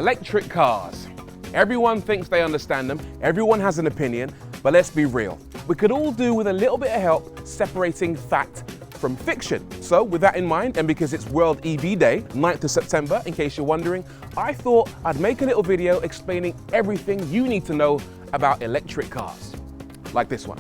Electric cars. Everyone thinks they understand them, everyone has an opinion, but let's be real. We could all do with a little bit of help separating fact from fiction. So with that in mind, and because it's World EV Day, 9th of September, in case you're wondering, I thought I'd make a little video explaining everything you need to know about electric cars. Like this one.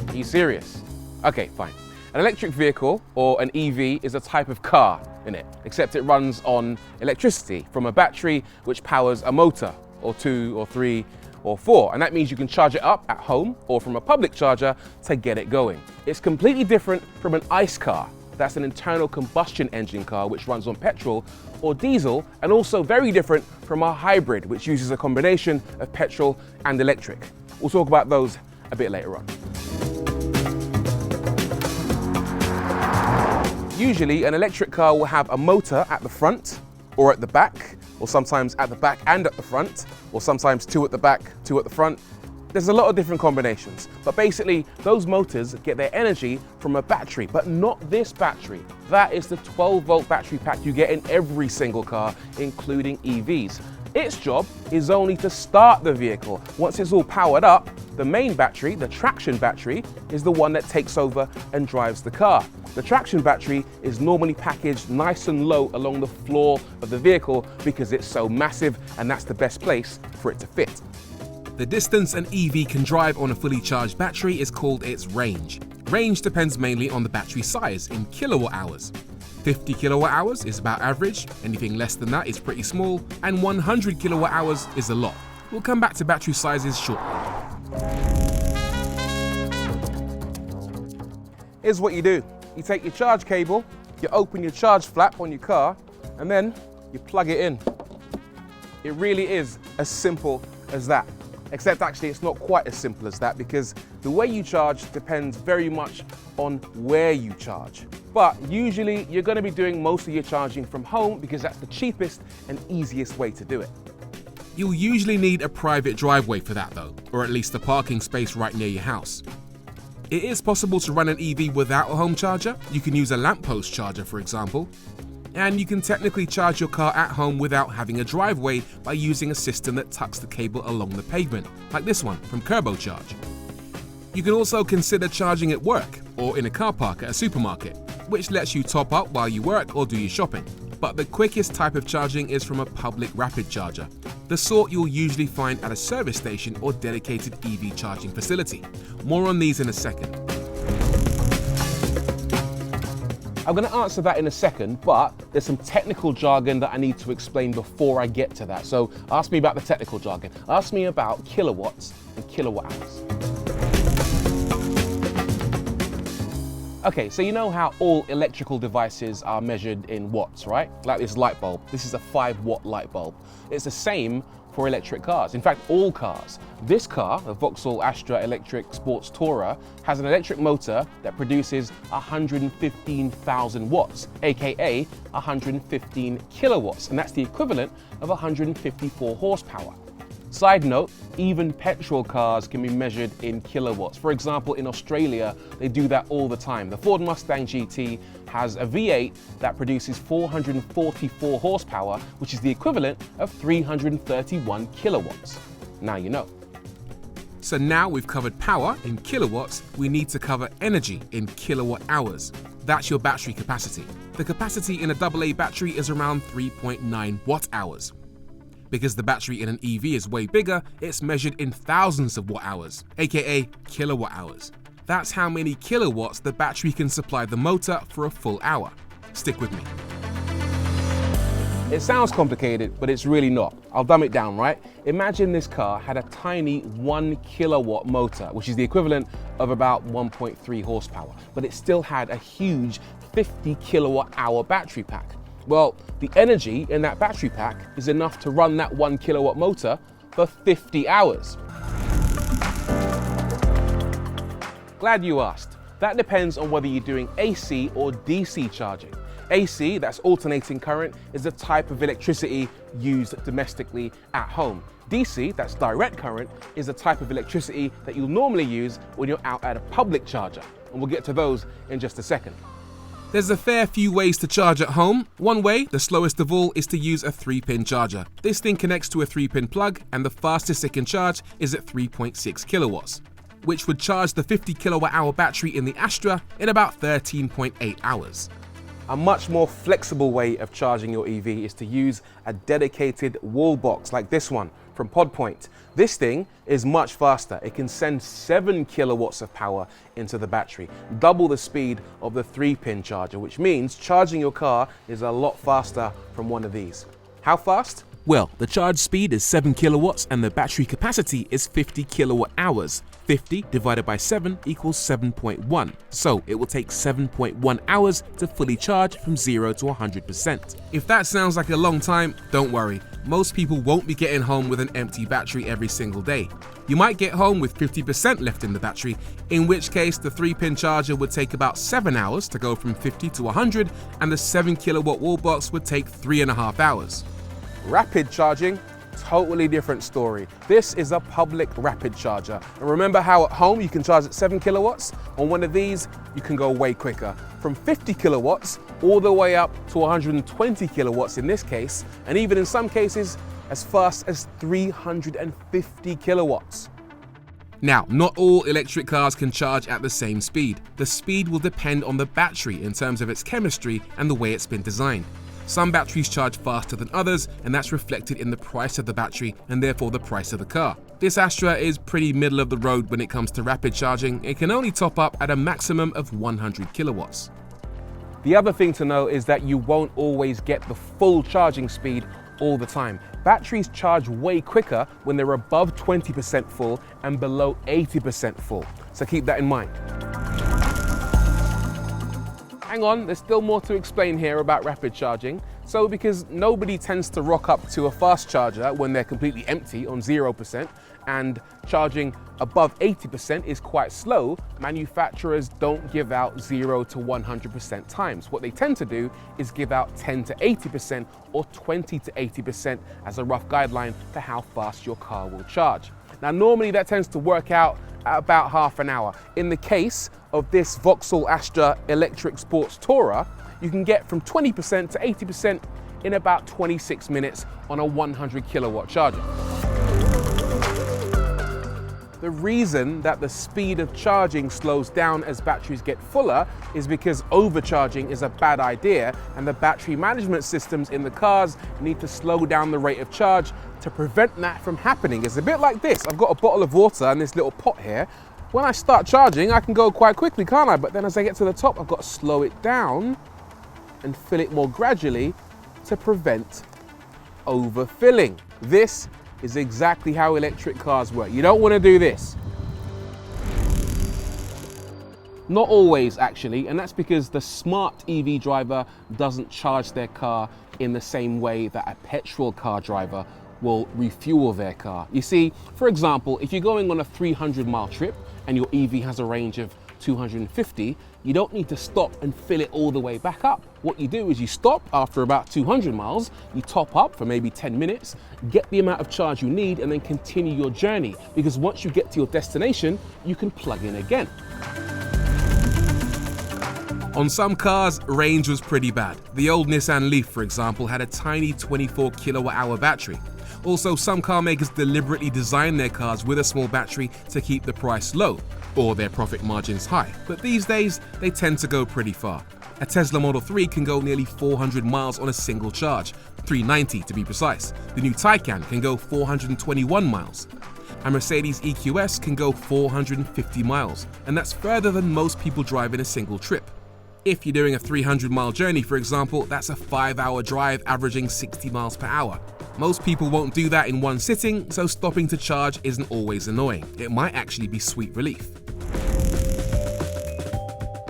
Are you serious? Okay, fine. An electric vehicle, or an EV, is a type of car, innit? Except it runs on electricity from a battery which powers a motor, or 2, or 3, or 4. And that means you can charge it up at home or from a public charger to get it going. It's completely different from an ICE car. That's an internal combustion engine car which runs on petrol or diesel, and also very different from a hybrid, which uses a combination of petrol and electric. We'll talk about those a bit later on. Usually, an electric car will have a motor at the front or at the back, or sometimes at the back and at the front, or sometimes 2 at the back, 2 at the front. There's a lot of different combinations, but basically those motors get their energy from a battery, but not this battery. That is the 12-volt battery pack you get in every single car, including EVs. Its job is only to start the vehicle. Once it's all powered up, the main battery, the traction battery, is the one that takes over and drives the car. The traction battery is normally packaged nice and low along the floor of the vehicle because it's so massive, and that's the best place for it to fit. The distance an EV can drive on a fully charged battery is called its range. Range depends mainly on the battery size in kilowatt hours. 50 kilowatt hours is about average, anything less than that is pretty small, and 100 kilowatt hours is a lot. We'll come back to battery sizes shortly. Here's what you do. You take your charge cable, you open your charge flap on your car, and then you plug it in. It really is as simple as that. Except actually it's not quite as simple as that, because the way you charge depends very much on where you charge. But usually you're going to be doing most of your charging from home because that's the cheapest and easiest way to do it. You'll usually need a private driveway for that though, or at least a parking space right near your house. It is possible to run an EV without a home charger. You can use a lamppost charger, for example. And you can technically charge your car at home without having a driveway by using a system that tucks the cable along the pavement, like this one from Turbocharge. You can also consider charging at work or in a car park at a supermarket, which lets you top up while you work or do your shopping. But the quickest type of charging is from a public rapid charger, the sort you'll usually find at a service station or dedicated EV charging facility. More on these in a second. I'm going to answer that in a second, but there's some technical jargon that I need to explain before I get to that. So ask me about the technical jargon. Ask me about kilowatts and kilowatt hours. Okay, so you know how all electrical devices are measured in watts, right? Like this light bulb. This is a 5-watt light bulb. It's the same for electric cars. In fact, all cars. This car, the Vauxhall Astra Electric Sports Tourer, has an electric motor that produces 115,000 watts, aka 115 kilowatts, and that's the equivalent of 154 horsepower. Side note, even petrol cars can be measured in kilowatts. For example, in Australia, they do that all the time. The Ford Mustang GT has a V8 that produces 444 horsepower, which is the equivalent of 331 kilowatts. Now you know. So now we've covered power in kilowatts, we need to cover energy in kilowatt hours. That's your battery capacity. The capacity in a AA battery is around 3.9 watt hours. Because the battery in an EV is way bigger, it's measured in thousands of watt hours, aka kilowatt hours. That's how many kilowatts the battery can supply the motor for a full hour. Stick with me. It sounds complicated, but it's really not. I'll dumb it down, right? Imagine this car had a tiny 1 kilowatt motor, which is the equivalent of about 1.3 horsepower, but it still had a huge 50 kilowatt hour battery pack. Well, the energy in that battery pack is enough to run that 1 kilowatt motor for 50 hours. Glad you asked. That depends on whether you're doing AC or DC charging. AC, that's alternating current, is a type of electricity used domestically at home. DC, that's direct current, is a type of electricity that you'll normally use when you're out at a public charger. And we'll get to those in just a second. There's a fair few ways to charge at home. One way, the slowest of all, is to use a 3-pin charger. This thing connects to a 3-pin plug, and the fastest it can charge is at 3.6 kilowatts, which would charge the 50 kilowatt-hour battery in the Astra in about 13.8 hours. A much more flexible way of charging your EV is to use a dedicated wall box like this one from PodPoint. This thing is much faster. It can send 7 kilowatts of power into the battery, double the speed of the 3-pin charger, which means charging your car is a lot faster from one of these. How fast? Well, the charge speed is 7 kilowatts and the battery capacity is 50 kilowatt hours. 50 divided by 7 equals 7.1. So it will take 7.1 hours to fully charge from 0 to 100%. If that sounds like a long time, don't worry. Most people won't be getting home with an empty battery every single day. You might get home with 50% left in the battery, in which case the 3-pin charger would take about 7 hours to go from 50 to 100, and the 7 kilowatt wall box would take 3.5 hours. Rapid charging, totally different story. This is a public rapid charger. And remember how at home you can charge at 7 kilowatts? On one of these, you can go way quicker. From 50 kilowatts all the way up to 120 kilowatts in this case, and even in some cases, as fast as 350 kilowatts. Now, not all electric cars can charge at the same speed. The speed will depend on the battery in terms of its chemistry and the way it's been designed. Some batteries charge faster than others, and that's reflected in the price of the battery and therefore the price of the car. This Astra is pretty middle of the road when it comes to rapid charging. It can only top up at a maximum of 100 kilowatts. The other thing to know is that you won't always get the full charging speed all the time. Batteries charge way quicker when they're above 20% full and below 80% full, so keep that in mind. Hang on, there's still more to explain here about rapid charging. So because nobody tends to rock up to a fast charger when they're completely empty on 0%, and charging above 80% is quite slow, manufacturers don't give out 0 to 100% times. What they tend to do is give out 10 to 80% or 20 to 80% as a rough guideline for how fast your car will charge. Now normally that tends to work out at about half an hour. In the case of this Vauxhall Astra Electric Sports Tourer, you can get from 20% to 80% in about 26 minutes on a 100 kilowatt charger. The reason that the speed of charging slows down as batteries get fuller is because overcharging is a bad idea, and the battery management systems in the cars need to slow down the rate of charge to prevent that from happening. It's a bit like this. I've got a bottle of water in this little pot here. When I start charging, I can go quite quickly, can't I? But then as I get to the top, I've got to slow it down and fill it more gradually to prevent overfilling. This is exactly how electric cars work. You don't want to do this. Not always, actually, and that's because the smart EV driver doesn't charge their car in the same way that a petrol car driver will refuel their car. You see, for example, if you're going on a 300-mile trip and your EV has a range of 250, you don't need to stop and fill it all the way back up. What you do is you stop after about 200 miles, you top up for maybe 10 minutes, get the amount of charge you need, and then continue your journey. Because once you get to your destination, you can plug in again. On some cars, range was pretty bad. The old Nissan Leaf, for example, had a tiny 24 kilowatt-hour battery. Also, some car makers deliberately design their cars with a small battery to keep the price low, or their profit margins high. But these days, they tend to go pretty far. A Tesla Model 3 can go nearly 400 miles on a single charge, 390 to be precise. The new Taycan can go 421 miles. A Mercedes EQS can go 450 miles, and that's further than most people drive in a single trip. If you're doing a 300-mile journey, for example, that's a 5-hour drive averaging 60 miles per hour. Most people won't do that in one sitting, so stopping to charge isn't always annoying. It might actually be sweet relief.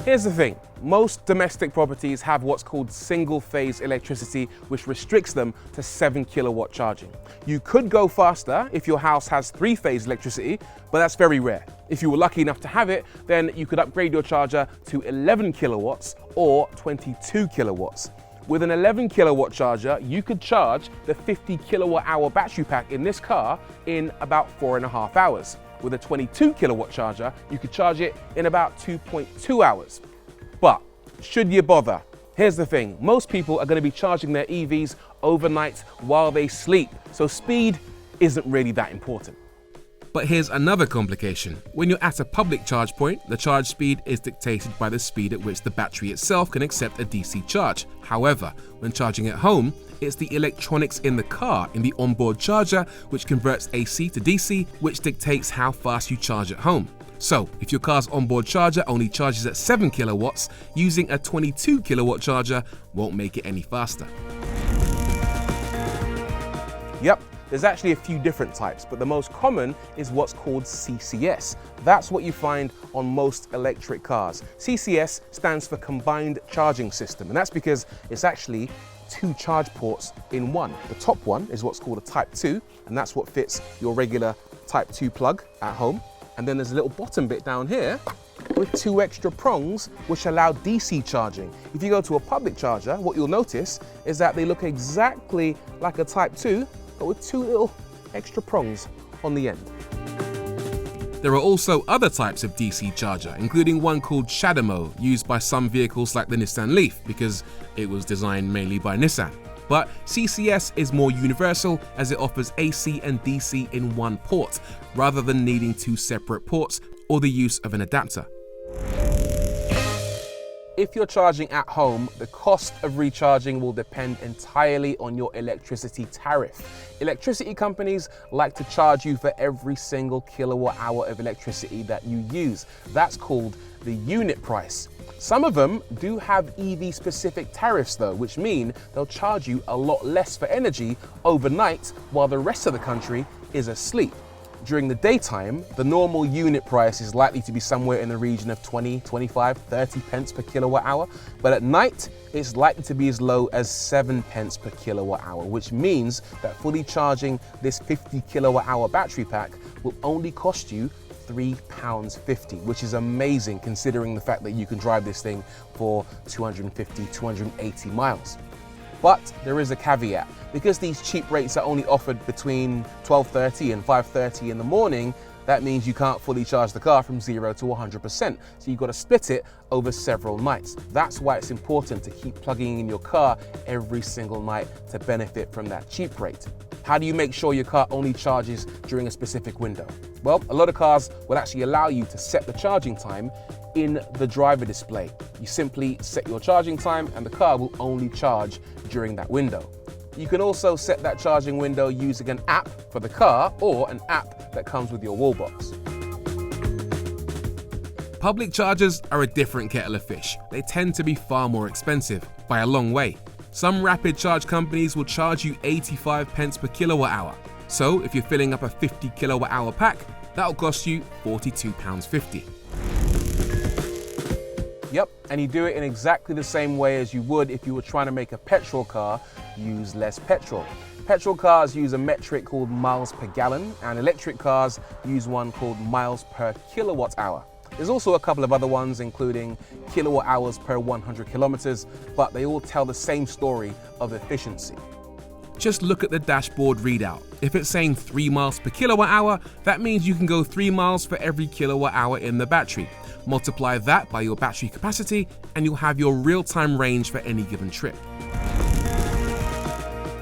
Here's the thing, most domestic properties have what's called single-phase electricity, which restricts them to 7 kilowatt charging. You could go faster if your house has 3-phase electricity, but that's very rare. If you were lucky enough to have it, then you could upgrade your charger to 11 kilowatts or 22 kilowatts. With an 11 kilowatt charger, you could charge the 50 kilowatt hour battery pack in this car in about 4.5 hours. With a 22 kilowatt charger, you could charge it in about 2.2 hours. But should you bother? Here's the thing, most people are going to be charging their EVs overnight while they sleep, so speed isn't really that important. But here's another complication. When you're at a public charge point, the charge speed is dictated by the speed at which the battery itself can accept a DC charge. However, when charging at home, it's the electronics in the car, in the onboard charger, which converts AC to DC, which dictates how fast you charge at home. So, if your car's onboard charger only charges at 7 kilowatts, using a 22 kilowatt charger won't make it any faster. Yep. There's actually a few different types, but the most common is what's called CCS. That's what you find on most electric cars. CCS stands for Combined Charging System, and that's because it's actually 2 charge ports in one. The top one is what's called a Type 2, and that's what fits your regular Type 2 plug at home. And then there's a little bottom bit down here with 2 extra prongs which allow DC charging. If you go to a public charger, what you'll notice is that they look exactly like a Type 2, but with 2 little extra prongs on the end. There are also other types of DC charger, including one called Shadow Mode, used by some vehicles like the Nissan Leaf, because it was designed mainly by Nissan. But CCS is more universal as it offers AC and DC in one port, rather than needing 2 separate ports or the use of an adapter. If you're charging at home, the cost of recharging will depend entirely on your electricity tariff. Electricity companies like to charge you for every single kilowatt hour of electricity that you use. That's called the unit price. Some of them do have EV specific tariffs though, which mean they'll charge you a lot less for energy overnight while the rest of the country is asleep. During the daytime, the normal unit price is likely to be somewhere in the region of 20, 25, 30 pence per kilowatt hour. But at night, it's likely to be as low as 7 pence per kilowatt hour, which means that fully charging this 50 kilowatt hour battery pack will only cost you £3.50, which is amazing considering the fact that you can drive this thing for 250, 280 miles. But there is a caveat. Because these cheap rates are only offered between 12:30 and 5:30 in the morning, that means you can't fully charge the car from 0 to 100%. So you've got to split it over several nights. That's why it's important to keep plugging in your car every single night to benefit from that cheap rate. How do you make sure your car only charges during a specific window? Well, a lot of cars will actually allow you to set the charging time in the driver display. You simply set your charging time and the car will only charge during that window. You can also set that charging window using an app for the car or an app that comes with your wall box. Public chargers are a different kettle of fish. They tend to be far more expensive, by a long way. Some rapid charge companies will charge you 85 pence per kilowatt hour. So if you're filling up a 50 kilowatt hour pack, that'll cost you £42.50. Yep, and you do it in exactly the same way as you would if you were trying to make a petrol car use less petrol. Petrol cars use a metric called miles per gallon, and electric cars use one called miles per kilowatt hour. There's also a couple of other ones, including kilowatt hours per 100 kilometers, but they all tell the same story of efficiency. Just look at the dashboard readout. If it's saying 3 miles per kilowatt hour, that means you can go 3 miles for every kilowatt hour in the battery. Multiply that by your battery capacity and you'll have your real-time range for any given trip.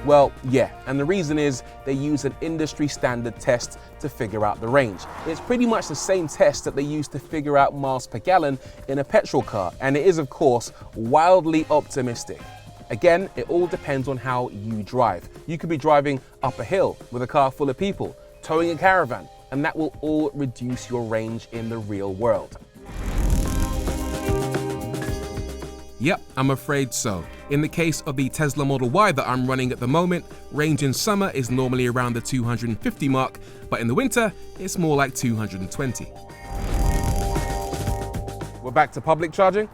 Well, yeah, and the reason is they use an industry standard test to figure out the range. It's pretty much the same test that they use to figure out miles per gallon in a petrol car, and it is of course wildly optimistic. Again, it all depends on how you drive. You could be driving up a hill with a car full of people, towing a caravan, and that will all reduce your range in the real world. Yep, I'm afraid so. In the case of the Tesla Model Y that I'm running at the moment, range in summer is normally around the 250 mark, but in the winter, it's more like 220. We're back to public charging?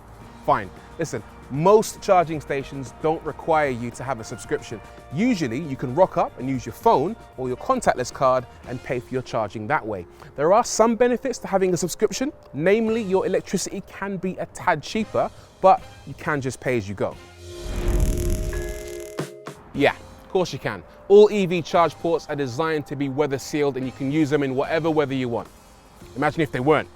Fine. Listen, most charging stations don't require you to have a subscription. Usually you can rock up and use your phone or your contactless card and pay for your charging that way. There are some benefits to having a subscription, namely your electricity can be a tad cheaper, but you can just pay as you go. Yeah, of course you can. All EV charge ports are designed to be weather sealed and you can use them in whatever weather you want. Imagine if they weren't.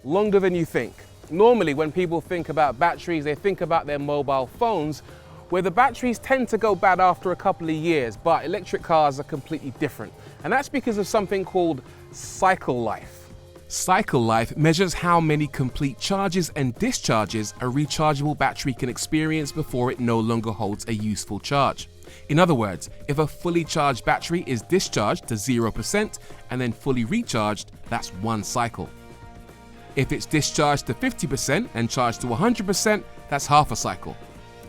Longer than you think. Normally when people think about batteries, they think about their mobile phones, where the batteries tend to go bad after a couple of years, but electric cars are completely different. And that's because of something called cycle life. Cycle life measures how many complete charges and discharges a rechargeable battery can experience before it no longer holds a useful charge. In other words, if a fully charged battery is discharged to 0% and then fully recharged, that's one cycle. If it's discharged to 50% and charged to 100%, that's half a cycle.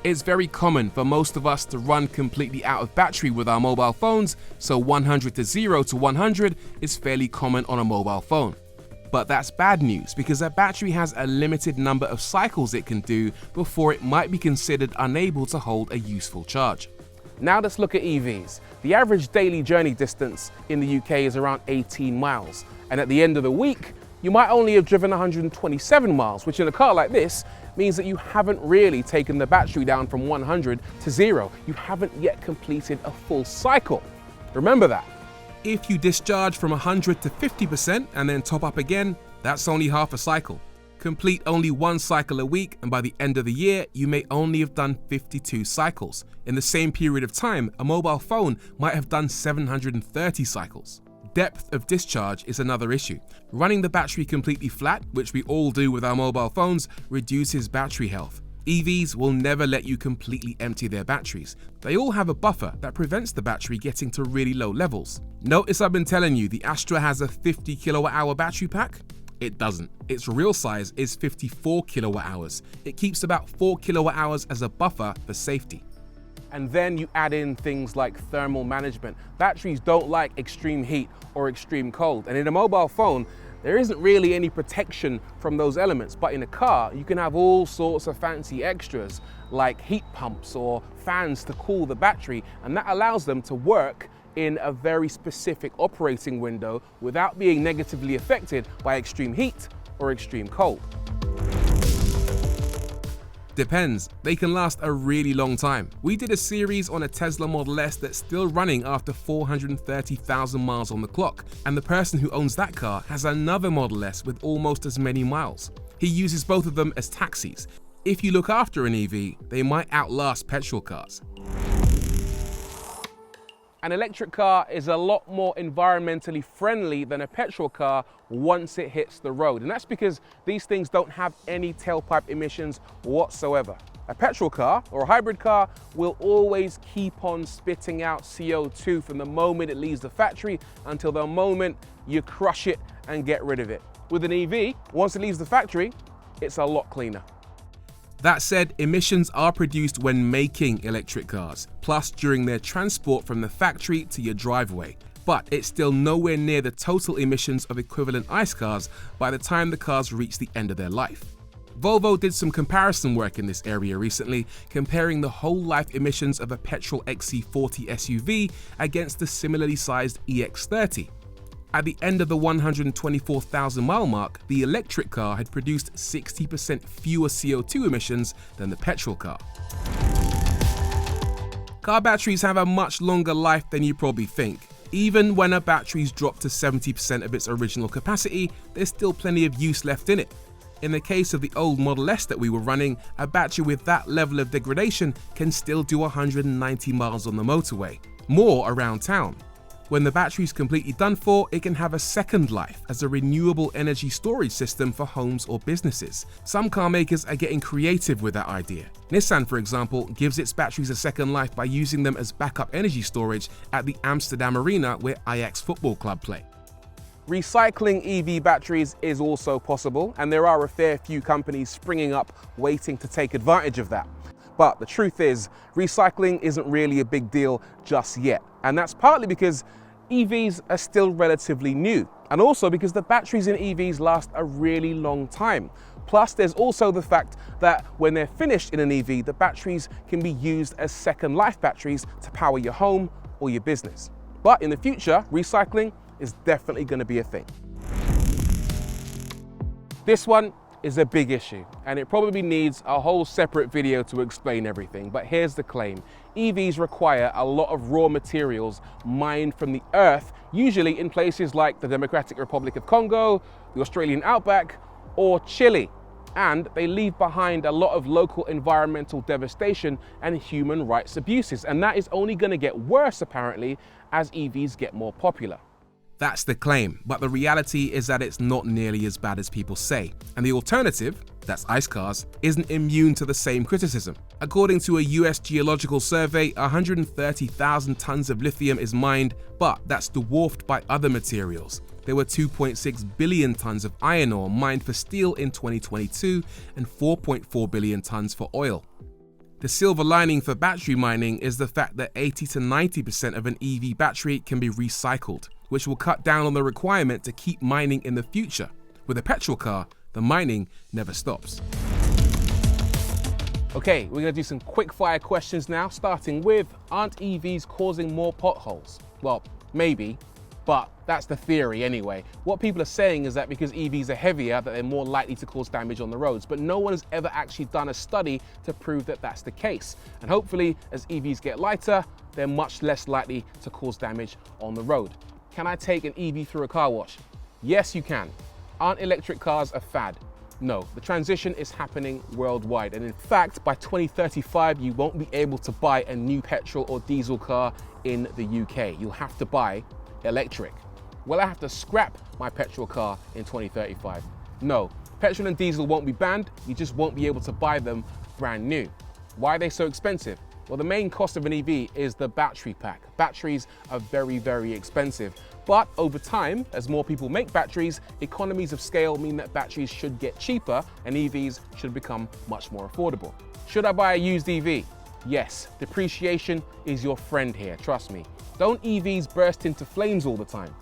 It's very common for most of us to run completely out of battery with our mobile phones, so 100 to 0 to 100 is fairly common on a mobile phone. But that's bad news because a battery has a limited number of cycles it can do before it might be considered unable to hold a useful charge. Now let's look at EVs. The average daily journey distance in the UK is around 18 miles. And at the end of the week, you might only have driven 127 miles, which in a car like this means that you haven't really taken the battery down from 100 to 0. You haven't yet completed a full cycle. Remember that. If you discharge from 100 to 50% and then top up again, that's only half a cycle. Complete only one cycle a week and by the end of the year, you may only have done 52 cycles. In the same period of time, a mobile phone might have done 730 cycles. Depth of discharge is another issue. Running the battery completely flat, which we all do with our mobile phones, reduces battery health. EVs will never let you completely empty their batteries. They all have a buffer that prevents the battery getting to really low levels. Notice I've been telling you the Astra has a 50 kilowatt-hour battery pack? It doesn't. Its real size is 54 kilowatt-hours. It keeps about 4 kilowatt-hours as a buffer for safety. And then you add in things like thermal management. Batteries don't like extreme heat or extreme cold. And in a mobile phone, there isn't really any protection from those elements. But in a car, you can have all sorts of fancy extras like heat pumps or fans to cool the battery. And that allows them to work in a very specific operating window without being negatively affected by extreme heat or extreme cold. Depends, they can last a really long time. We did a series on a Tesla Model S that's still running after 430,000 miles on the clock, and the person who owns that car has another Model S with almost as many miles. He uses both of them as taxis. If you look after an EV, they might outlast petrol cars. An electric car is a lot more environmentally friendly than a petrol car once it hits the road. And that's because these things don't have any tailpipe emissions whatsoever. A petrol car or a hybrid car will always keep on spitting out CO2 from the moment it leaves the factory until the moment you crush it and get rid of it. With an EV, once it leaves the factory, it's a lot cleaner. That said, emissions are produced when making electric cars, plus during their transport from the factory to your driveway. But it's still nowhere near the total emissions of equivalent ICE cars by the time the cars reach the end of their life. Volvo did some comparison work in this area recently, comparing the whole life emissions of a petrol XC40 SUV against the similarly sized EX30. At the end of the 124,000 mile mark, the electric car had produced 60% fewer CO2 emissions than the petrol car. Car batteries have a much longer life than you probably think. Even when a battery's dropped to 70% of its original capacity, there's still plenty of use left in it. In the case of the old Model S that we were running, a battery with that level of degradation can still do 190 miles on the motorway, more around town. When the battery's completely done for, it can have a second life as a renewable energy storage system for homes or businesses. Some car makers are getting creative with that idea. Nissan, for example, gives its batteries a second life by using them as backup energy storage at the Amsterdam arena where Ajax Football Club play. Recycling EV batteries is also possible, and there are a fair few companies springing up waiting to take advantage of that. But the truth is, recycling isn't really a big deal just yet. And that's partly because EVs are still relatively new, and also because the batteries in EVs last a really long time. Plus, there's also the fact that when they're finished in an EV, the batteries can be used as second life batteries to power your home or your business. But in the future, recycling is definitely going to be a thing. This one is a big issue, and it probably needs a whole separate video to explain everything, but here's the claim. EVs require a lot of raw materials mined from the earth, usually in places like the Democratic Republic of Congo, the Australian outback, or Chile. And they leave behind a lot of local environmental devastation and human rights abuses, and that is only going to get worse apparently as EVs get more popular. That's the claim, but the reality is that it's not nearly as bad as people say. And the alternative, that's ICE cars, isn't immune to the same criticism. According to a US geological survey, 130,000 tons of lithium is mined, but that's dwarfed by other materials. There were 2.6 billion tons of iron ore mined for steel in 2022 and 4.4 billion tons for oil. The silver lining for battery mining is the fact that 80 to 90% of an EV battery can be recycled, which will cut down on the requirement to keep mining in the future. With a petrol car, the mining never stops. Okay, we're going to do some quick fire questions now, starting with, aren't EVs causing more potholes? Well, maybe, but that's the theory anyway. What people are saying is that because EVs are heavier, that they're more likely to cause damage on the roads, but no one has ever actually done a study to prove that that's the case. And hopefully, as EVs get lighter, they're much less likely to cause damage on the road. Can I take an EV through a car wash? Yes, you can. Aren't electric cars a fad? No, the transition is happening worldwide. And in fact, by 2035, you won't be able to buy a new petrol or diesel car in the UK. You'll have to buy electric. Will I have to scrap my petrol car in 2035? No, petrol and diesel won't be banned. You just won't be able to buy them brand new. Why are they so expensive? Well, the main cost of an EV is the battery pack. Batteries are very, very expensive. But over time, as more people make batteries, economies of scale mean that batteries should get cheaper and EVs should become much more affordable. Should I buy a used EV? Yes, depreciation is your friend here, trust me. Don't EVs burst into flames all the time?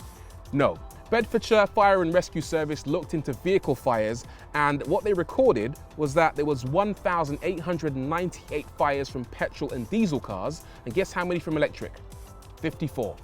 No. Bedfordshire Fire and Rescue Service looked into vehicle fires, and what they recorded was that there was 1,898 fires from petrol and diesel cars, and guess how many from electric? 54.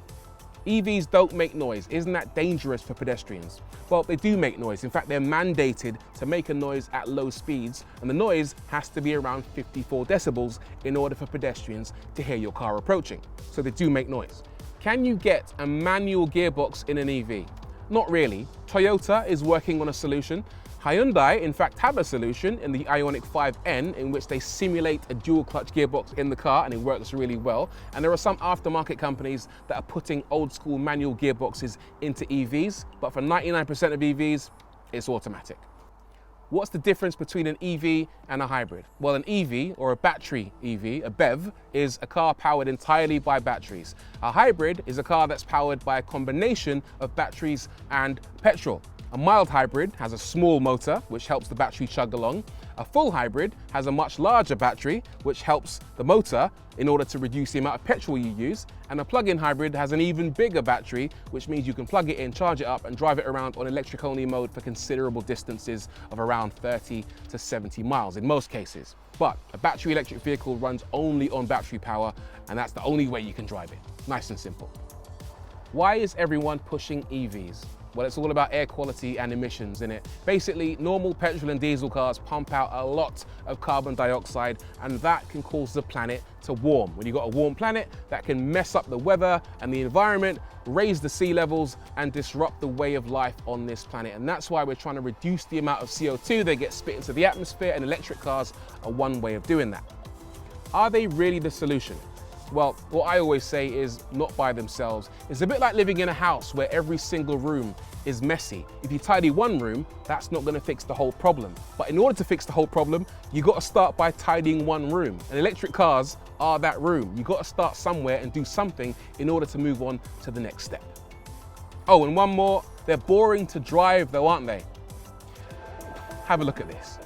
EVs don't make noise. Isn't that dangerous for pedestrians? Well, they do make noise. In fact, they're mandated to make a noise at low speeds, and the noise has to be around 54 decibels in order for pedestrians to hear your car approaching. So they do make noise. Can you get a manual gearbox in an EV? Not really. Toyota is working on a solution. Hyundai, in fact, have a solution in the Ioniq 5N in which they simulate a dual clutch gearbox in the car, and it works really well. And there are some aftermarket companies that are putting old school manual gearboxes into EVs, but for 99% of EVs, it's automatic. What's the difference between an EV and a hybrid? Well, an EV, or a battery EV, a BEV, is a car powered entirely by batteries. A hybrid is a car that's powered by a combination of batteries and petrol. A mild hybrid has a small motor, which helps the battery chug along. A full hybrid has a much larger battery, which helps the motor in order to reduce the amount of petrol you use. And a plug-in hybrid has an even bigger battery, which means you can plug it in, charge it up, and drive it around on electric-only mode for considerable distances of around 30 to 70 miles in most cases. But a battery electric vehicle runs only on battery power, and that's the only way you can drive it. Nice and simple. Why is everyone pushing EVs? Well, it's all about air quality and emissions, isn't it? Basically, normal petrol and diesel cars pump out a lot of carbon dioxide, and that can cause the planet to warm. When you've got a warm planet, that can mess up the weather and the environment, raise the sea levels, and disrupt the way of life on this planet. And that's why we're trying to reduce the amount of CO2 that gets spit into the atmosphere, and electric cars are one way of doing that. Are they really the solution? Well, what I always say is not by themselves. It's a bit like living in a house where every single room is messy. If you tidy one room, that's not going to fix the whole problem. But in order to fix the whole problem, you got to start by tidying one room. And electric cars are that room. You got to start somewhere and do something in order to move on to the next step. Oh, and one more, they're boring to drive though, aren't they? Have a look at this.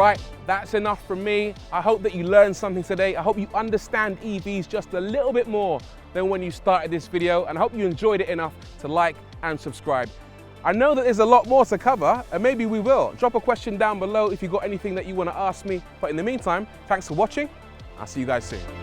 Right, that's enough from me. I hope that you learned something today. I hope you understand EVs just a little bit more than when you started this video, and I hope you enjoyed it enough to like and subscribe. I know that there's a lot more to cover, and maybe we will. Drop a question down below if you've got anything that you want to ask me. But in the meantime, thanks for watching. I'll see you guys soon.